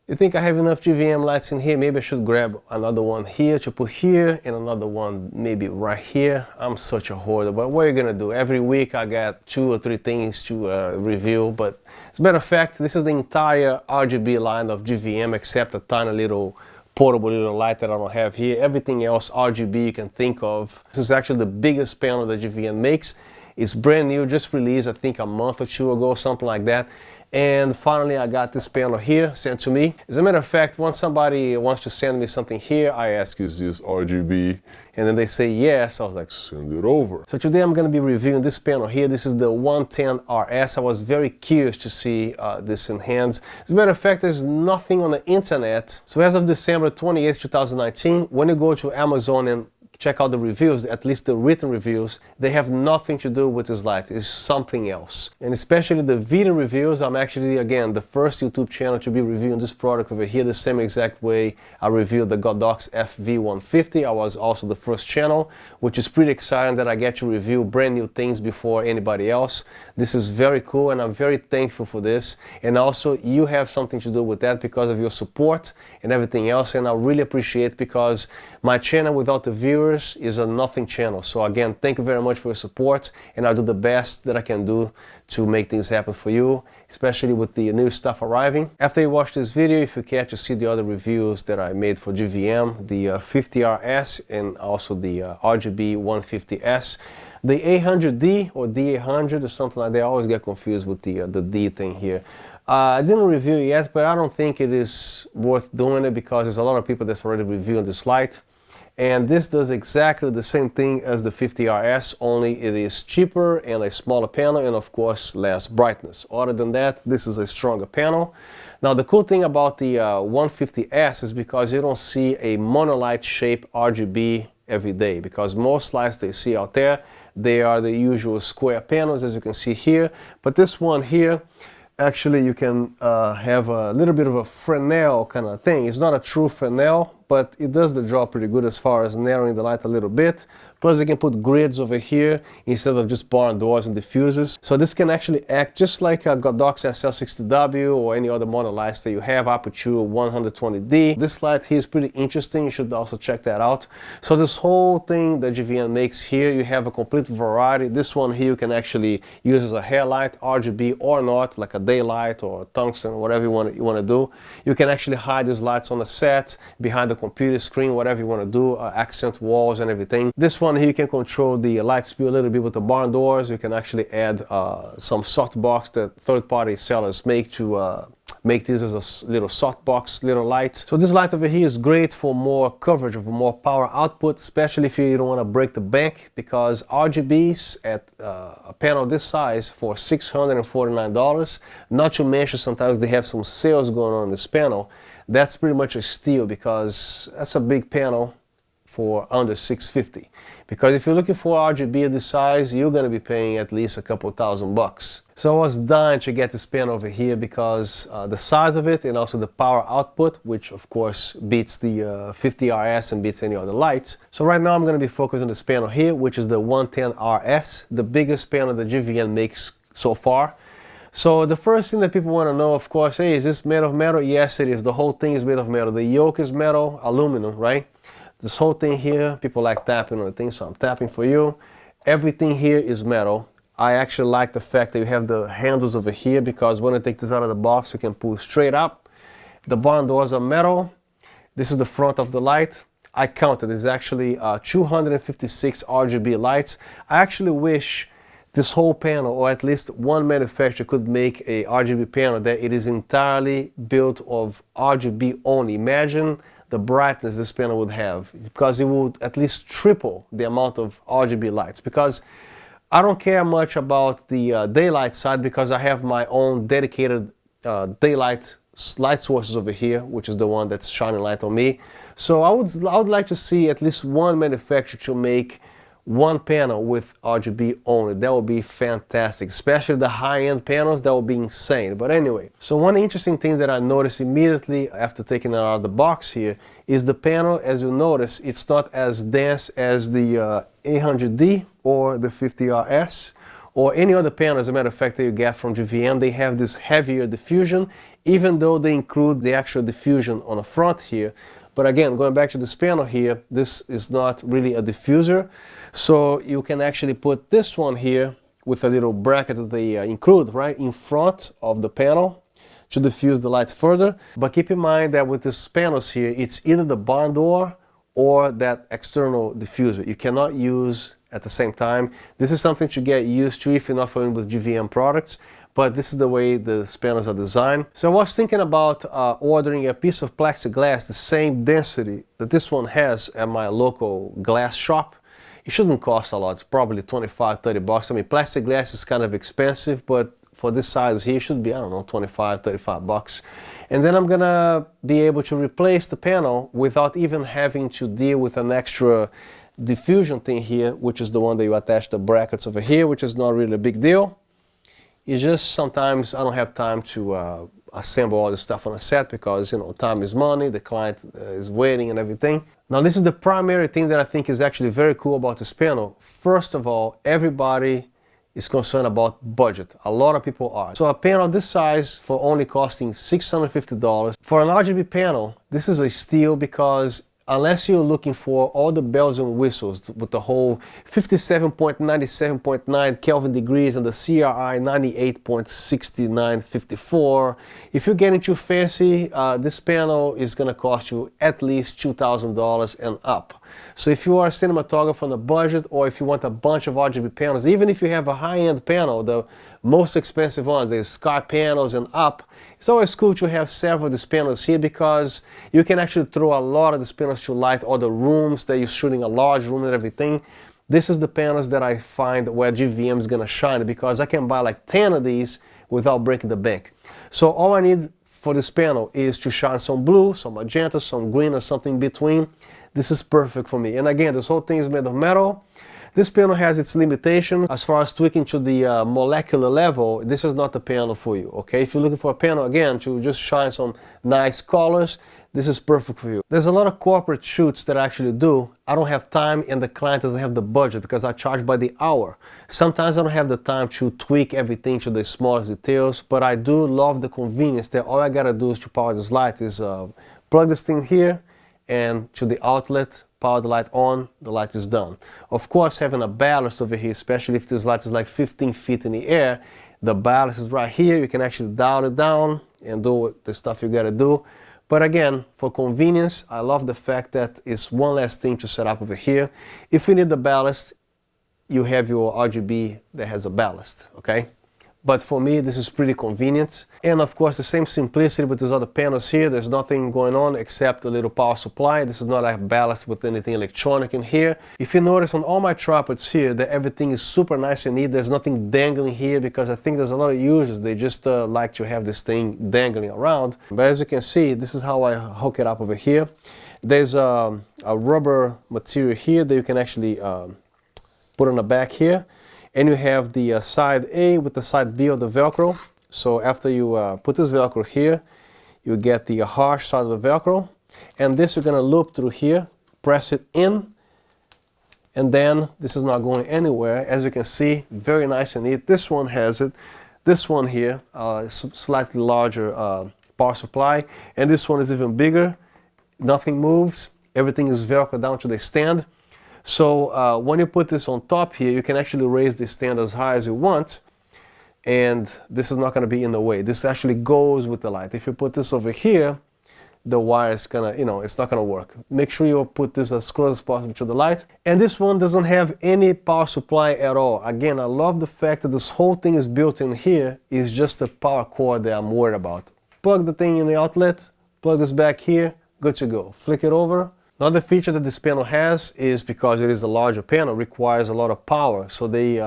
You think I have enough GVM lights in here? Maybe I should grab another one here to put here and another one maybe right here. I'm such a hoarder, but what are you gonna do? Every week I got 2 or 3 things to review, but as a matter of fact, this is the entire RGB line of GVM except a tiny little portable little light that I don't have here. Everything else RGB you can think of. This is actually the biggest panel that GVM makes. It's brand new, just released I think a month or 2 ago, something like that. And finally I got this panel here sent to me. As a matter of fact, once somebody wants to send me something here, I ask, is this RGB? And then they say yes. I was like, send it over. So today I'm going to be reviewing this panel here. This is the 110RS. I was very curious to see this in hands. As a matter of fact, there's nothing on the internet. So as of December 28th, 2019, when you go to Amazon and check out the reviews, at least the written reviews, they have nothing to do with this light. It's something else. And especially the video reviews, I'm actually, again, the first YouTube channel to be reviewing this product over here the same exact way I reviewed the Godox FV150. I was also the first channel, which is pretty exciting that I get to review brand new things before anybody else. This is very cool and I'm very thankful for this. And also you have something to do with that because of your support and everything else. And I really appreciate it because my channel without the viewers is a nothing channel. So again, thank you very much for your support, and I'll do the best that I can do to make things happen for you, especially with the new stuff arriving. After you watch this video, if you care to see the other reviews that I made for GVM, the 50RS and also the RGB 150S, the 800D or D800 or something like that, I always get confused with the D thing here. I didn't review it yet, but I don't think it is worth doing it because there's a lot of people that's already reviewing this light. And this does exactly the same thing as the 50RS, only it is cheaper and a smaller panel and of course less brightness. Other than that, this is a stronger panel. Now the cool thing about the 150S is because you don't see a monolight shape RGB every day, because most lights they see out there, they are the usual square panels as you can see here. But this one here, actually you can have a little bit of a Fresnel kind of thing. It's not a true Fresnel, but it does the job pretty good as far as narrowing the light a little bit. Plus you can put grids over here instead of just barn doors and diffusers. So this can actually act just like a Godox SL60W or any other model lights that you have, Aperture 120D. This light here is pretty interesting, you should also check that out. So this whole thing that GVM makes here, you have a complete variety. This one here you can actually use as a hair light, RGB or not, like a daylight or tungsten or whatever you want to do. You can actually hide these lights on the set, behind the computer screen, whatever you want to do, accent walls and everything. This one here you can control the light speed a little bit with the barn doors. You can actually add some softbox that third-party sellers make to make this as a little softbox, little light. So this light over here is great for more coverage, for more power output, especially if you don't want to break the bank, because RGBs at a panel this size for $649, not to mention sometimes they have some sales going on this panel. That's pretty much a steal because that's a big panel for under $650. Because if you're looking for RGB of this size, you're going to be paying at least a couple $1,000. So I was dying to get this panel over here because the size of it and also the power output, which of course beats the 50RS and beats any other lights. So right now I'm going to be focused on this panel here, which is the 110RS, the biggest panel that GVM makes so far. So the first thing that people want to know, of course, hey, is this made of metal? Yes, it is. The whole thing is made of metal. The yoke is metal, aluminum, right? This whole thing here, people like tapping on the thing, so I'm tapping for you. Everything here is metal. I actually like the fact that you have the handles over here because when I take this out of the box, you can pull straight up. The barn doors are metal. This is the front of the light. I counted. It's actually 256 RGB lights. I actually wish this whole panel, or at least one manufacturer, could make a RGB panel that it is entirely built of RGB only. Imagine the brightness this panel would have, because it would at least triple the amount of RGB lights. Because I don't care much about the daylight side because I have my own dedicated daylight light sources over here, which is the one that's shining light on me. So I would like to see at least one manufacturer to make one panel with RGB only. That would be fantastic, especially the high-end panels. That would be insane. But anyway, so one interesting thing that I noticed immediately after taking it out of the box here is the panel. As you notice, it's not as dense as the 800D or the 50RS or any other panel, as a matter of fact, that you get from GVM, they have this heavier diffusion, even though they include the actual diffusion on the front here. But again, going back to this panel here, this is not really a diffuser. So you can actually put this one here with a little bracket that they include right in front of the panel to diffuse the light further. But keep in mind that with these panels here, it's either the barn door or that external diffuser. You cannot use at the same time. This is something to get used to if you're not familiar with GVM products, but this is the way the panels are designed. So I was thinking about ordering a piece of plexiglass, the same density that this one has at my local glass shop. It shouldn't cost a lot, it's probably 25, 30 bucks. I mean, plexiglass is kind of expensive, but for this size here, it should be, I don't know, 25, 35 bucks. And then I'm gonna be able to replace the panel without even having to deal with an extra diffusion thing here, which is the one that you attach the brackets over here, which is not really a big deal. It's just sometimes I don't have time to assemble all this stuff on a set because, you know, time is money, the client is waiting and everything. Now this is the primary thing that I think is actually very cool about this panel. First of all, everybody is concerned about budget. A lot of people are. So a panel this size for only costing $650. For an RGB panel, this is a steal because unless you're looking for all the bells and whistles with the whole 57.97.9 Kelvin degrees and the CRI 98.6954, if you're getting too fancy, this panel is going to cost you at least $2,000 and up. So if you are a cinematographer on a budget, or if you want a bunch of RGB panels, even if you have a high-end panel, the most expensive ones, the sky panels and up, it's always cool to have several of these panels here because you can actually throw a lot of these panels to light all the rooms that you're shooting, a large room and everything. This is the panels that I find where GVM is going to shine because I can buy like 10 of these without breaking the bank. So all I need for this panel is to shine some blue, some magenta, some green, or something in between. This is perfect for me. And again, this whole thing is made of metal. This panel has its limitations. As far as tweaking to the molecular level, this is not the panel for you, okay? If you're looking for a panel, again, to just shine some nice colors, this is perfect for you. There's a lot of corporate shoots that I actually do. I don't have time and the client doesn't have the budget because I charge by the hour. Sometimes I don't have the time to tweak everything to the smallest details, but I do love the convenience that all I gotta do is to power this light is plug this thing here, and to the outlet, power the light on, the light is done. Of course, having a ballast over here, especially if this light is like 15 feet in the air, the ballast is right here. You can actually dial it down and do the stuff you gotta do. But again, for convenience, I love the fact that it's one less thing to set up over here. If you need the ballast, you have your RGB that has a ballast, okay? But for me, this is pretty convenient. And of course, the same simplicity with these other panels here. There's nothing going on except a little power supply. This is not a ballast with anything electronic in here. If you notice on all my tripods here that everything is super nice and neat, there's nothing dangling here because I think there's a lot of users, they just like to have this thing dangling around. But as you can see, this is how I hook it up over here. There's a rubber material here that you can actually put on the back here. And you have the side A with the side B of the Velcro. So after you put this Velcro here, you get the harsh side of the Velcro. And this you're gonna loop through here, press it in, and then this is not going anywhere. As you can see, very nice and neat. This one has it. This one here is slightly larger power supply. And this one is even bigger. Nothing moves. Everything is Velcro down to the stand. So when you put this on top here, you can actually raise the stand as high as you want, and this is not going to be in the way. This actually goes with the light. If you put this over here, the wire is gonna, it's not gonna work. Make sure you put this as close as possible to the light. And this one doesn't have any power supply at all. Again, I love the fact that this whole thing is built in here. Is just the power cord that I'm worried about. Plug the thing in the outlet, plug this back here, good to go. Flick it over. Another feature that this panel has is, because it is a larger panel, requires a lot of power. So they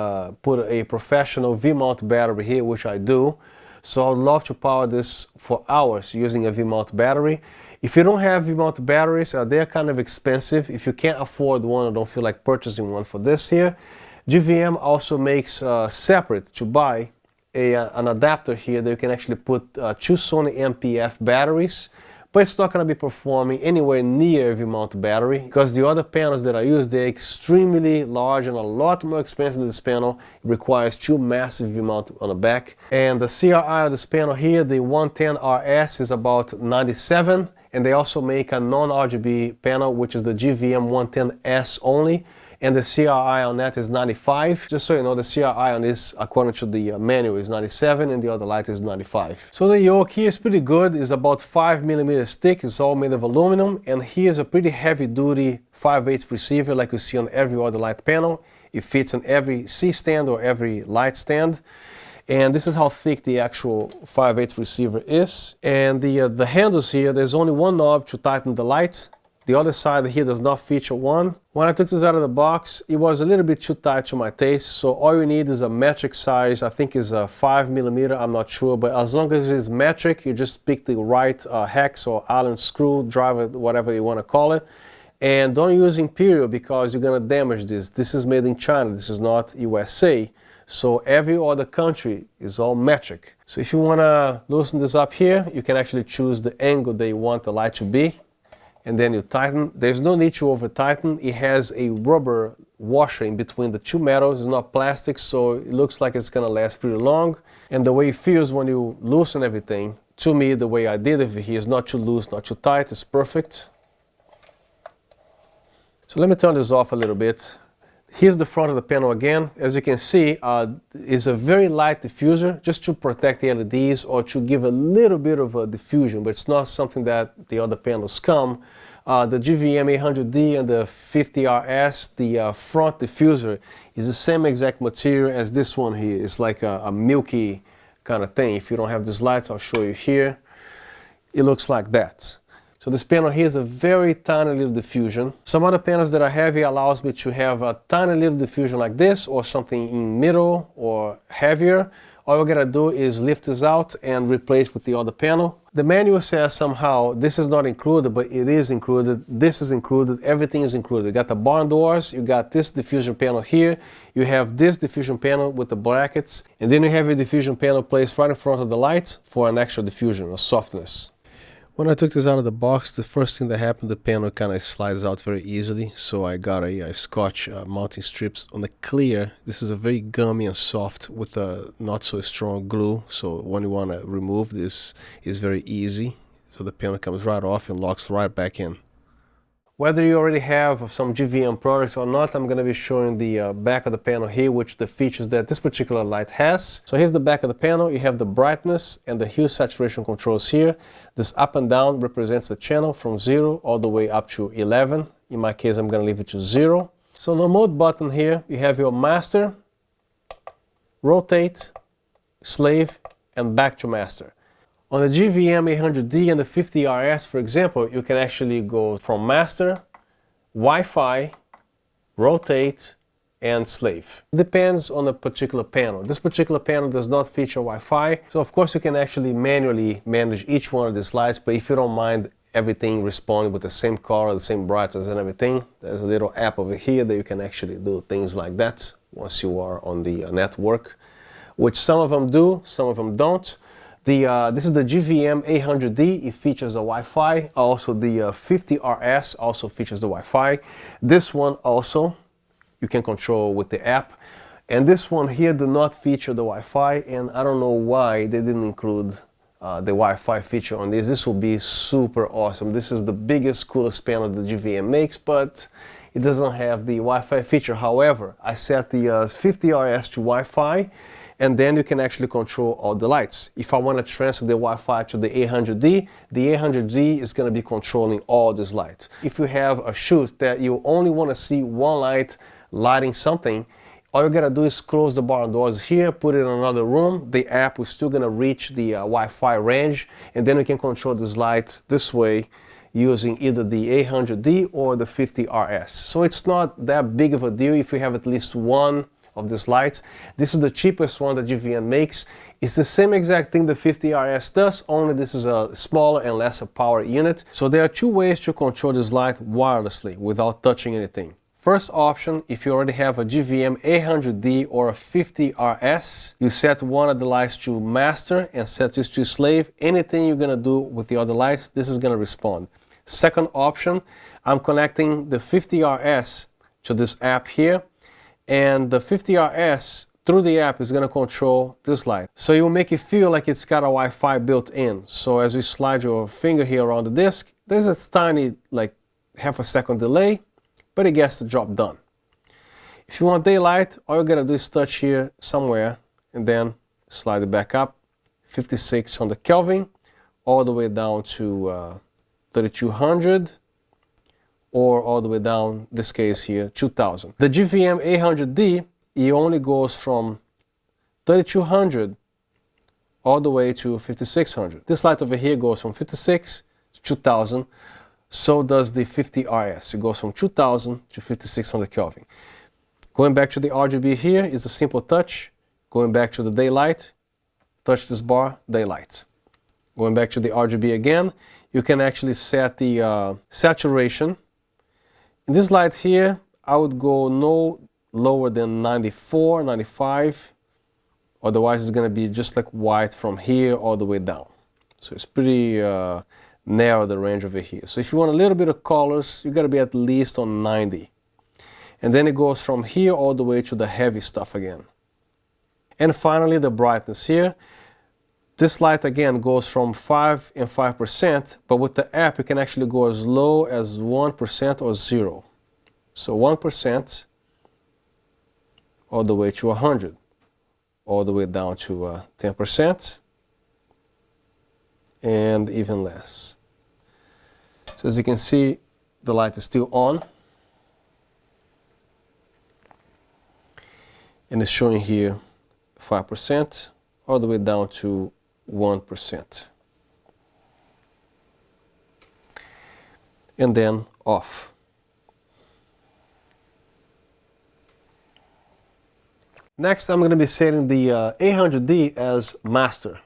put a professional V-mount battery here, which I do. So I would love to power this for hours using a V-mount battery. If you don't have V-mount batteries, they're kind of expensive. If you can't afford one or don't feel like purchasing one for this here, GVM also makes separate to buy an adapter here that you can actually put two Sony MPF batteries. but it's not going to be performing anywhere near V-mount battery, because the other panels that I use, they're extremely large and a lot more expensive than this panel. It requires two massive V-mount on the back. And the CRI of this panel here, the 110RS, is about 97, and they also make a non-RGB panel, which is the GVM 110S only, and the CRI on that is 95. Just so you know, the CRI on this, according to the manual, is 97, and the other light is 95. So the yoke here is pretty good. It's about 5mm thick. It's all made of aluminum, and here's a pretty heavy-duty 5/8 receiver like you see on every other light panel. It fits on every C-stand or every light stand. And this is how thick the actual 5/8 receiver is. And the handles here, there's only one knob to tighten the light. The other side here does not feature one. When I took this out of the box, it was a little bit too tight to my taste, so all you need is a metric size. I think it's a 5mm, I'm not sure, but as long as it's metric, you just pick the right hex or Allen screwdriver, whatever you want to call it. And don't use Imperial because you're going to damage this. This is made in China, this is not USA. So every other country is all metric. So if you want to loosen this up here, you can actually choose the angle that you want the light to be. And then you tighten. There's no need to over tighten. It has a rubber washer in between the two metals. It's not plastic, so it looks like it's gonna last pretty long. And the way it feels when you loosen everything, to me, the way I did it here is not too loose, not too tight. It's perfect. So let me turn this off a little bit. Here's the front of the panel again. As you can see, it's a very light diffuser just to protect the LEDs or to give a little bit of a diffusion, but it's not something that the other panels come. The GVM 800D and the 50RS, the front diffuser is the same exact material as this one here. It's like a milky kind of thing. If you don't have these lights, I'll show you here. It looks like that. So this panel here is a very tiny little diffusion. Some other panels that I have here allows me to have a tiny little diffusion like this or something in middle or heavier. All you're gonna do is lift this out and replace with the other panel. The manual says somehow this is not included, but it is included. This is included, everything is included. You got the barn doors, you got this diffusion panel here, you have this diffusion panel with the brackets, and then you have a diffusion panel placed right in front of the light for an extra diffusion or softness. When I took this out of the box, the first thing that happened, the panel kind of slides out very easily. So I got a Scotch mounting strips on the clear. This is a very gummy and soft with a not so strong glue. So when you want to remove this, it's very easy. So the panel comes right off and locks right back in. Whether you already have some GVM products or not, I'm going to be showing the back of the panel here, which the features that this particular light has. So here's the back of the panel. You have the brightness and the hue saturation controls here. This up and down represents the channel from 0 all the way up to 11. In my case, I'm going to leave it to 0. So on the mode button here, you have your master, rotate, slave, and back to master. On the GVM 800D and the 50RS, for example, you can actually go from master, Wi-Fi, rotate, and slave. It depends on the particular panel. This particular panel does not feature Wi-Fi, so of course you can actually manually manage each one of these lights, but if you don't mind everything responding with the same color, the same brightness and everything, there's a little app over here that you can actually do things like that once you are on the network, which some of them do, some of them don't. This is the GVM 800D, it features the Wi-Fi. Also the 50RS also features the Wi-Fi. This one also, you can control with the app. And this one here do not feature the Wi-Fi, and I don't know why they didn't include the Wi-Fi feature on this. This will be super awesome. This is the biggest, coolest panel that GVM makes, but it doesn't have the Wi-Fi feature. However, I set the 50RS to Wi-Fi, and then you can actually control all the lights. If I want to transfer the Wi-Fi to the 800D, the 800D is going to be controlling all these lights. If you have a shoot that you only want to see one light lighting something, all you gotta do is close the barn doors here, put it in another room. The app is still gonna reach the Wi-Fi range, and then you can control this light this way using either the 800D or the 50RS. So it's not that big of a deal if you have at least one of these lights. This is the cheapest one that GVM makes. It's the same exact thing the 50RS does, only this is a smaller and lesser power unit. So there are two ways to control this light wirelessly without touching anything. First option, if you already have a GVM 800D or a 50RS, you set one of the lights to master and set this to slave. Anything you're gonna do with the other lights, this is gonna respond. Second option, I'm connecting the 50RS to this app here, and the 50RS through the app is going to control this light. So it will make it feel like it's got a Wi-Fi built in. So as you slide your finger here around the disc, there's a tiny, like, half a second delay, but it gets the job done. If you want daylight, all you're going to do is touch here somewhere and then slide it back up, 5600 Kelvin, all the way down to 3200, or all the way down, this case here, 2000. The GVM 800D, it only goes from 3200 all the way to 5600. This light over here goes from 56 to 2000. So does the 50RS. It goes from 2000 to 5600 Kelvin. Going back to the RGB here is a simple touch. Going back to the daylight, touch this bar, daylight. Going back to the RGB again, you can actually set the saturation. In this light here, I would go no lower than 94, 95, otherwise it's going to be just like white from here all the way down. So it's pretty narrow, the range over here. So if you want a little bit of colors, you got to be at least on 90. And then it goes from here all the way to the heavy stuff again. And finally the brightness here. This light again goes from 5 and 5%, but with the app you can actually go as low as 1% or 0. So 1% all the way to 100, all the way down to 10%, and even less. So as you can see, the light is still on, and it's showing here 5%, all the way down to 1%. And then off. Next, I'm going to be setting the 800D as master.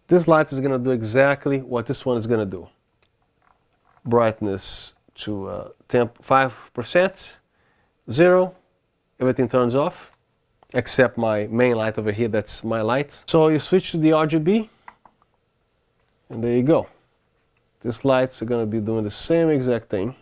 This light is going to do exactly what this one is going to do. Brightness to 5%, 0, everything turns off, except my main light over here, that's my light. So you switch to the RGB, and there you go. These lights are going to be doing the same exact thing.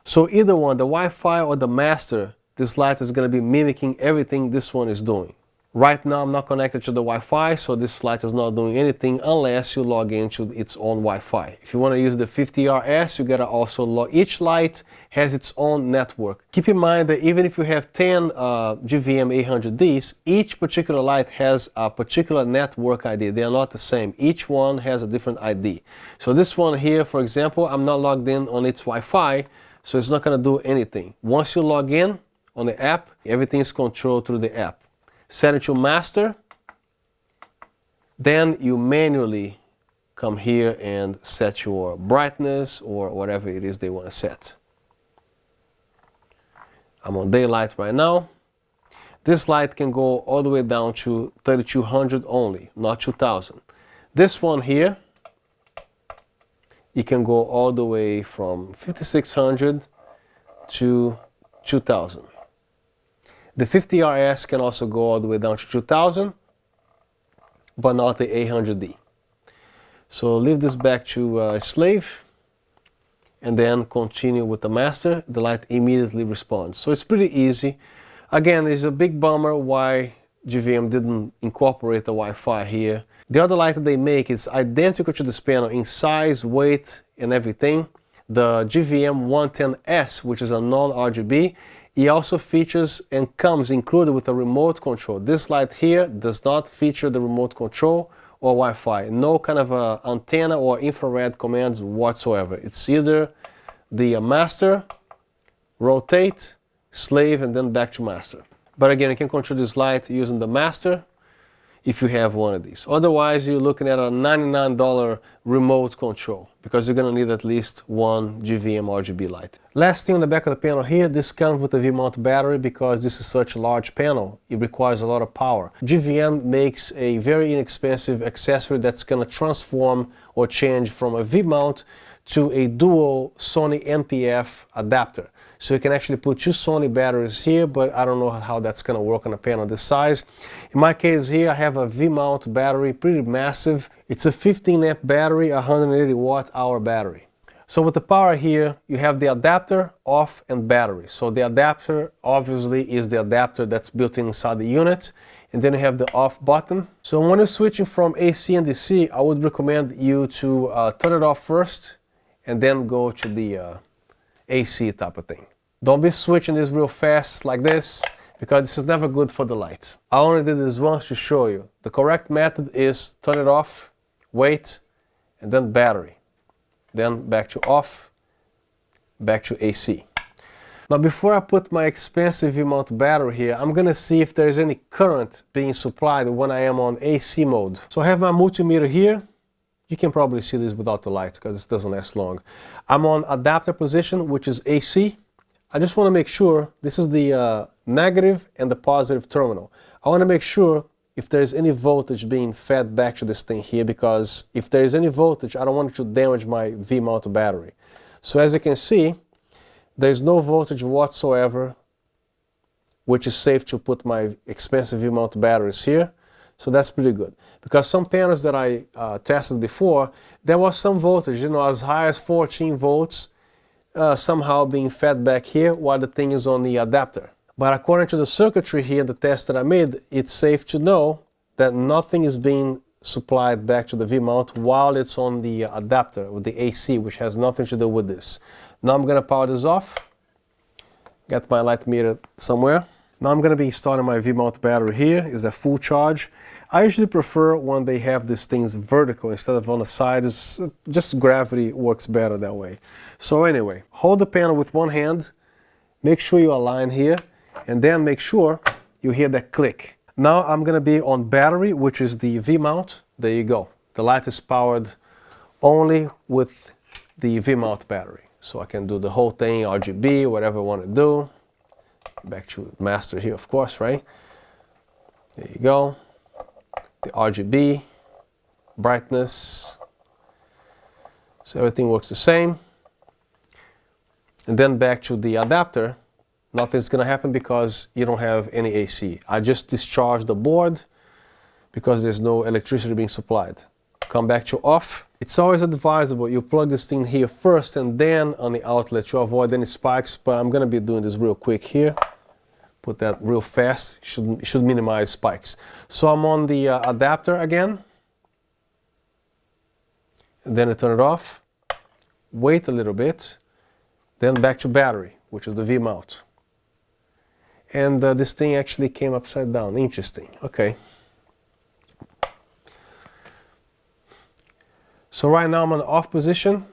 So either one, the Wi-Fi or the master, this light is going to be mimicking everything this one is doing. Right now I'm not connected to the Wi-Fi, so this light is not doing anything unless you log into its own Wi-Fi. If you want to use the 50RS, you gotta also log. Each light has its own network. Keep in mind that even if you have 10 GVM 800Ds, each particular light has a particular network ID. They are not the same. Each one has a different ID. So this one here, for example, I'm not logged in on its Wi-Fi, so it's not going to do anything. Once you log in on the app, everything is controlled through the app. Set it to master, then you manually come here and set your brightness or whatever it is they want to set. I'm on daylight right now. This light can go all the way down to 3200 only, not 2000. This one here, it can go all the way from 5600 to 2000. The 50RS can also go all the way down to 2000, but not the 800D. So leave this back to slave, and then continue with the master. The light immediately responds. So it's pretty easy. Again, it's a big bummer why GVM didn't incorporate the Wi-Fi here. The other light that they make is identical to this panel in size, weight, and everything. The GVM 110S, which is a non-RGB, it also features and comes included with a remote control. This light here does not feature the remote control or Wi-Fi. No kind of antenna or infrared commands whatsoever. It's either the master, rotate, slave, and then back to master. But again, you can control this light using the master if you have one of these. Otherwise, you're looking at a $99 remote control because you're going to need at least one GVM RGB light. Last thing on the back of the panel here, this comes with a V-mount battery because this is such a large panel. It requires a lot of power. GVM makes a very inexpensive accessory that's going to transform or change from a V-mount to a dual Sony NPF adapter. So you can actually put two Sony batteries here, but I don't know how that's going to work on a panel this size. In my case here, I have a V-mount battery, pretty massive. It's a 15 amp battery, 180 watt hour battery. So with the power here, you have the adapter, off, and battery. So the adapter obviously is the adapter that's built inside the unit, and then you have the off button. So when you're switching from AC and DC, I would recommend you to turn it off first and then go to the AC type of thing. Don't be switching this real fast like this, because this is never good for the light. I only did this once to show you. The correct method is turn it off, wait, and then battery. Then back to off, back to AC. Now before I put my expensive V-mount battery here, I'm gonna see if there's any current being supplied when I am on AC mode. So I have my multimeter here. You can probably see this without the light because this doesn't last long. I'm on adapter position, which is AC. I just want to make sure this is the negative and the positive terminal. I want to make sure if there's any voltage being fed back to this thing here, because if there's any voltage, I don't want it to damage my V-mount battery. So as you can see, there's no voltage whatsoever, which is safe to put my expensive V-mount batteries here. So that's pretty good, because some panels that I tested before, there was some voltage, you know, as high as 14 volts somehow being fed back here while the thing is on the adapter. But according to the circuitry here, the test that I made, it's safe to know that nothing is being supplied back to the V-mount while it's on the adapter with the AC, which has nothing to do with this. Now I'm going to power this off, get my light meter somewhere. Now I'm going to be starting my V-mount battery here. Is at full charge. I usually prefer when they have these things vertical instead of on the side. It's just gravity works better that way. So anyway, hold the panel with one hand, make sure you align here, and then make sure you hear that click. Now I'm going to be on battery, which is the V-mount. There you go. The light is powered only with the V-mount battery. So I can do the whole thing, RGB, whatever I want to do. Back to master here, of course, right? There you go. The RGB, brightness. So everything works the same. And then back to the adapter. Nothing's going to happen because you don't have any AC. I just discharged the board because there's no electricity being supplied. Come back to off. It's always advisable you plug this thing here first and then on the outlet to avoid any spikes, but I'm going to be doing this real quick here. Put that real fast, should minimize spikes. So I'm on the adapter again, and then I turn it off, wait a little bit, then back to battery, which is the V-mount. And this thing actually came upside down. Interesting. Okay. So right now I'm on the off position.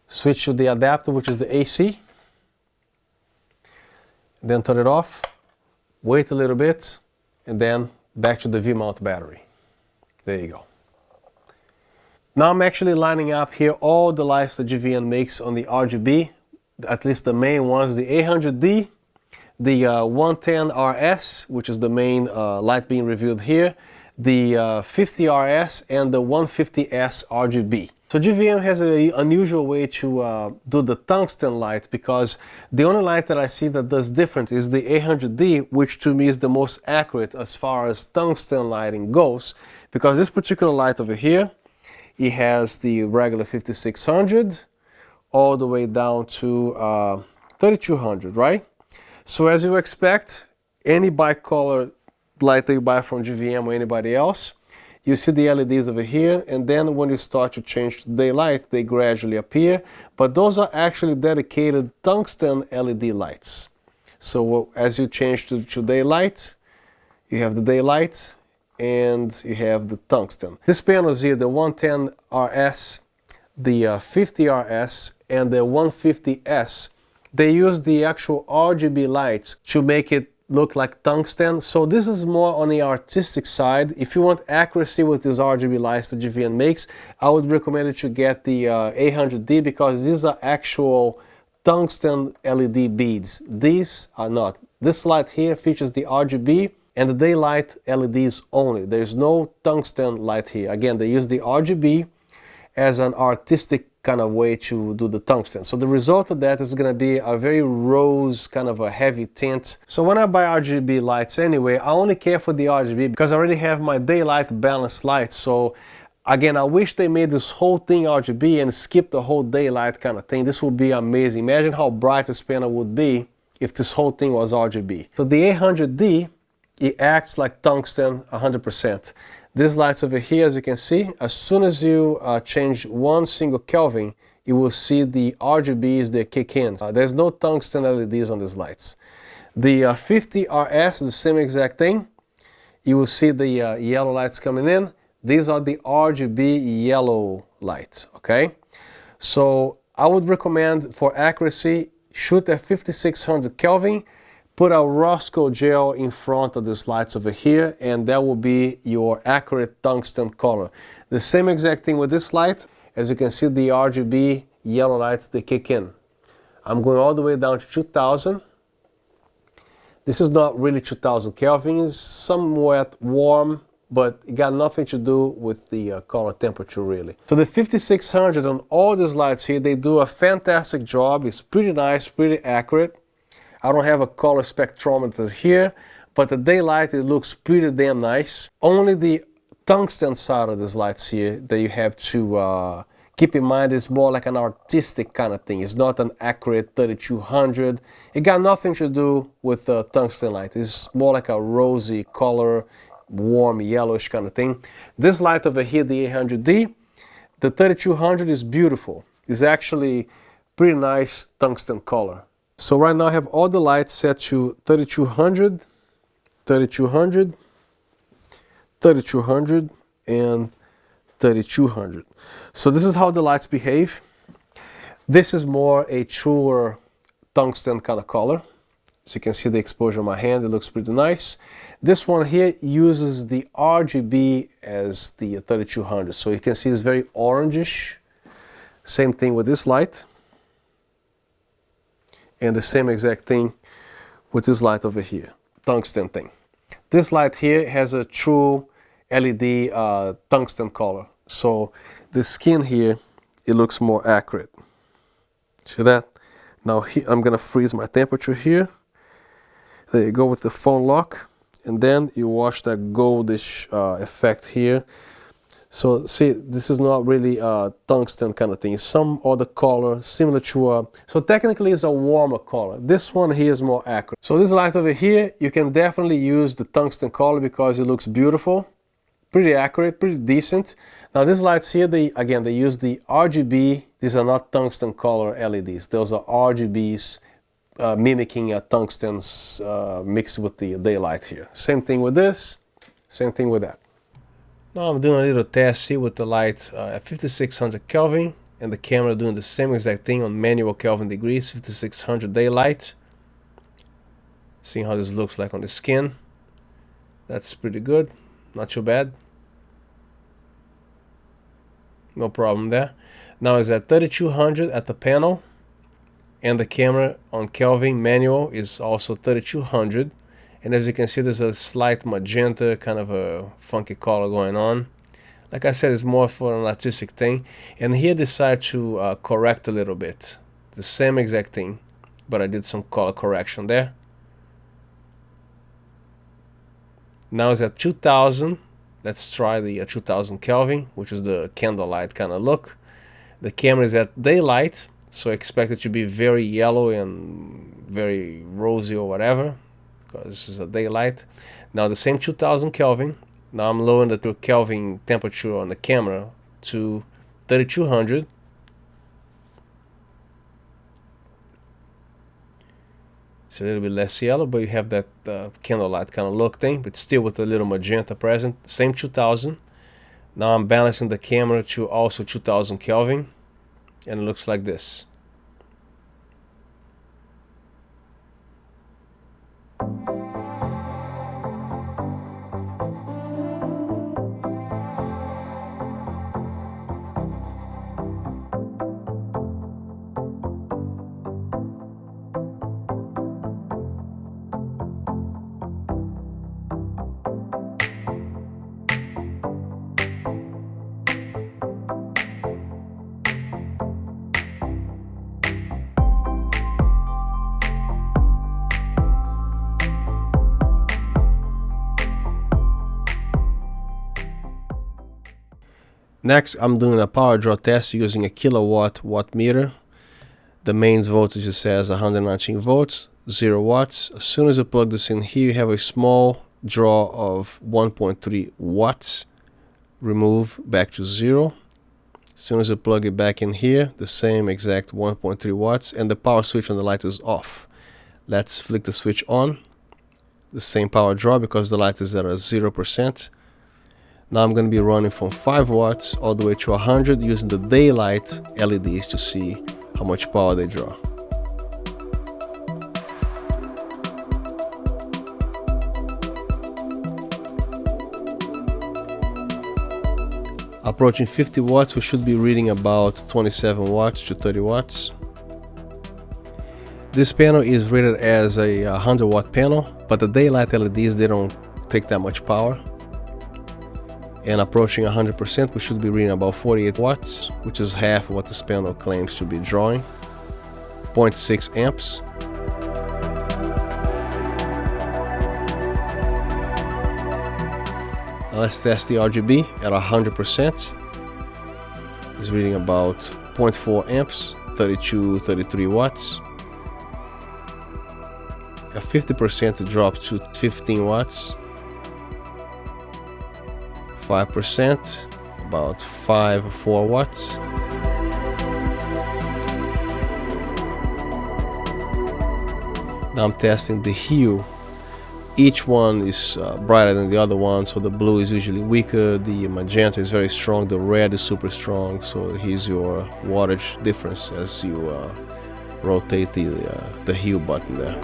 Switch to the adapter, which is the AC. Then turn it off. Wait a little bit, and then back to the V-mount battery. There you go. Now I'm actually lining up here all the lights that GVM makes on the RGB, at least the main ones, the 800D, the 110RS, which is the main light being reviewed here, the 50RS, and the 150S RGB. So GVM has an unusual way to do the tungsten light, because the only light that I see that does different is the 800D, which to me is the most accurate as far as tungsten lighting goes, because this particular light over here, it has the regular 5600 all the way down to 3200, right? So as you expect, any bicolor light that you buy from GVM or anybody else, you see the LEDs over here, and then when you start to change to daylight, they gradually appear. But those are actually dedicated tungsten LED lights. So as you change to daylight, you have the daylight and you have the tungsten. This panels here, the 110RS, the 50RS, and the 150S, they use the actual RGB lights to make it look like tungsten. So this is more on the artistic side. If you want accuracy with these RGB lights that GVM makes, I would recommend you to get the 800D, because these are actual tungsten LED beads. These are not. This light here features the RGB and the daylight LEDs only. There's no tungsten light here. Again, they use the RGB as an artistic kind of way to do the tungsten. So the result of that is going to be a very rose, kind of a heavy tint. So when I buy RGB lights anyway, I only care for the RGB because I already have my daylight balanced lights. So again, I wish they made this whole thing RGB and skip the whole daylight kind of thing. This would be amazing. Imagine how bright this panel would be if this whole thing was RGB. So the 800D, it acts like tungsten 100%. These lights over here, as you can see, as soon as you change 1 single Kelvin, you will see the RGBs that kick in. There's no tungsten LEDs on these lights. The 50RS, the same exact thing. You will see the yellow lights coming in. These are the RGB yellow lights, okay? So I would recommend, for accuracy, shoot at 5600 Kelvin, put a Roscoe gel in front of these lights over here, and that will be your accurate tungsten color. The same exact thing with this light. As you can see, the RGB yellow lights, they kick in. I'm going all the way down to 2000. This is not really 2000 Kelvin, it's somewhat warm, but it got nothing to do with the color temperature really. So the 5600 on all these lights here, they do a fantastic job. It's pretty nice, pretty accurate. I don't have a color spectrometer here, but the daylight, it looks pretty damn nice. Only the tungsten side of these lights here that you have to keep in mind is more like an artistic kind of thing. It's not an accurate 3200. It got nothing to do with the tungsten light. It's more like a rosy color, warm yellowish kind of thing. This light over here, the 800D, the 3200 is beautiful. It's actually pretty nice tungsten color. So right now I have all the lights set to 3200, 3200, 3200, and 3200. So this is how the lights behave. This is more a truer tungsten kind of color. So you can see the exposure on my hand, it looks pretty nice. This one here uses the RGB as the 3200. So you can see it's very orangish. Same thing with this light. And the same exact thing with this light over here, tungsten thing. This light here has a true LED tungsten color. So the skin here, it looks more accurate. See that? Now here, I'm gonna freeze my temperature here. There you go with the phone lock. And then you watch that goldish effect here. So see, this is not really a tungsten kind of thing. It's some other color similar to so technically it's a warmer color. This one here is more accurate. So this light over here, you can definitely use the tungsten color because it looks beautiful, pretty accurate, pretty decent. Now these lights here, they use the RGB. These are not tungsten color LEDs. Those are RGBs mimicking tungstens mixed with the daylight here. Same thing with this, same thing with that. Now I'm doing a little test here with the light at 5600 Kelvin and the camera doing the same exact thing on manual Kelvin degrees, 5600 daylight. Seeing how this looks like on the skin. That's pretty good, not too bad. No problem there. Now it's at 3200 at the panel, and the camera on Kelvin manual is also 3200. And as you can see, there's a slight magenta, kind of a funky color going on. Like I said, it's more for an artistic thing. And here I decided to correct a little bit. The same exact thing, but I did some color correction there. Now it's at 2000. Let's try the 2000 Kelvin, which is the candlelight kind of look. The camera is at daylight, so I expect it to be very yellow and very rosy or whatever, because this is a daylight. Now the same 2000 Kelvin. Now I'm lowering the Kelvin temperature on the camera to 3200. It's a little bit less yellow, but you have that candlelight kind of look thing, but still with a little magenta present. Same 2000. Now I'm balancing the camera to also 2000 Kelvin, and it looks like this. Next, I'm doing a power draw test using a kilowatt wattmeter. The mains voltage says 119 volts, 0 watts. As soon as you plug this in here, you have a small draw of 1.3 watts. Remove back to 0. As soon as you plug it back in here, the same exact 1.3 watts, and the power switch on the light is off. Let's flick the switch on. The same power draw because the light is at a 0%. Now I'm going to be running from 5 watts all the way to 100 using the daylight LEDs to see how much power they draw. Approaching 50 watts, we should be reading about 27 watts to 30 watts. This panel is rated as a 100 watt panel, but the daylight LEDs, they don't take that much power. And approaching 100%, we should be reading about 48 watts, which is half of what this panel claims to be drawing. 0.6 amps. Now let's test the RGB at 100%. It's reading about 0.4 amps, 33 watts. A 50% drop to 15 watts. 5%, about 5 or 4 watts. Now I'm testing the hue. Each one is brighter than the other one, so the blue is usually weaker, the magenta is very strong, the red is super strong, so here's your wattage difference as you rotate the hue button there.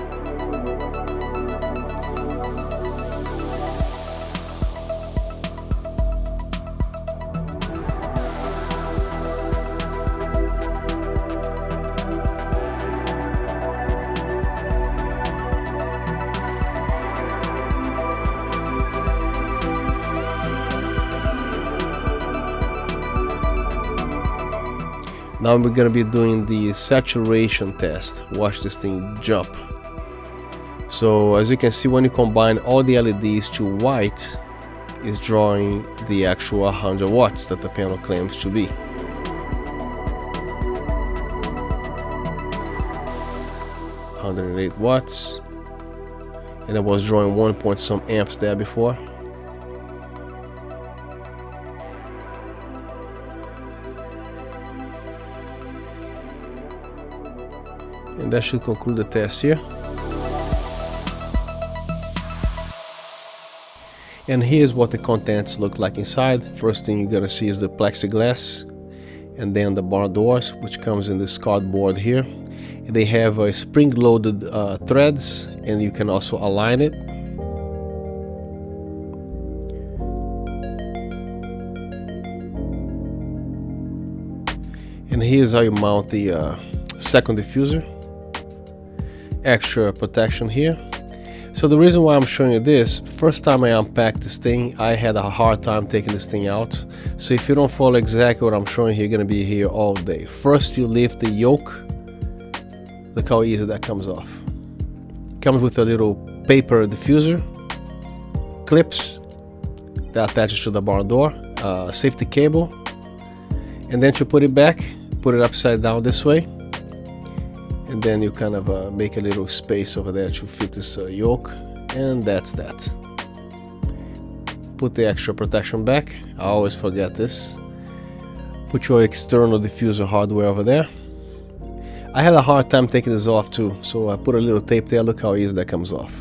Now we're going to be doing the saturation test. Watch this thing jump. So as you can see, when you combine all the LEDs to white, it's drawing the actual 100 watts that the panel claims to be. (108 watts), and it was drawing 1 point some amps there before. And that should conclude the test here. And here's what the contents look like inside. First thing you're gonna see is the plexiglass, and then the barn doors, which comes in this cardboard here. And they have spring-loaded threads, and you can also align it. And here's how you mount the second diffuser. Extra protection here. So the reason why I'm showing you this, first time I unpacked this thing, I had a hard time taking this thing out. So if you don't follow exactly what I'm showing you, you're gonna be here all day. First you lift the yoke. Look how easy that comes off. Comes with a little paper diffuser, clips that attaches to the barn door, safety cable, and then to put it back, put it upside down this way. And then you kind of make a little space over there to fit this yoke, and that's that. Put the extra protection back. I always forget this. Put your external diffuser hardware over there. I had a hard time taking this off too, so I put a little tape there. Look how easy that comes off.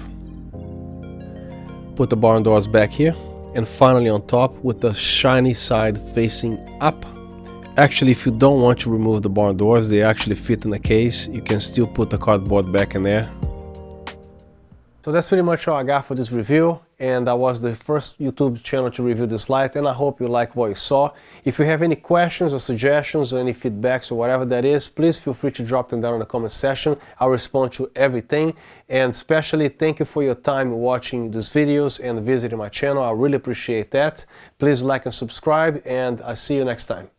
Put the barn doors back here, and finally on top with the shiny side facing up. Actually, if you don't want to remove the barn doors, they actually fit in the case. You can still put the cardboard back in there. So that's pretty much all I got for this review, and that was the first YouTube channel to review this light, and I hope you like what you saw. If you have any questions or suggestions or any feedbacks or whatever that is, please feel free to drop them down in the comment section. I'll respond to everything, and especially thank you for your time watching these videos and visiting my channel. I really appreciate that. Please like and subscribe, and I'll see you next time.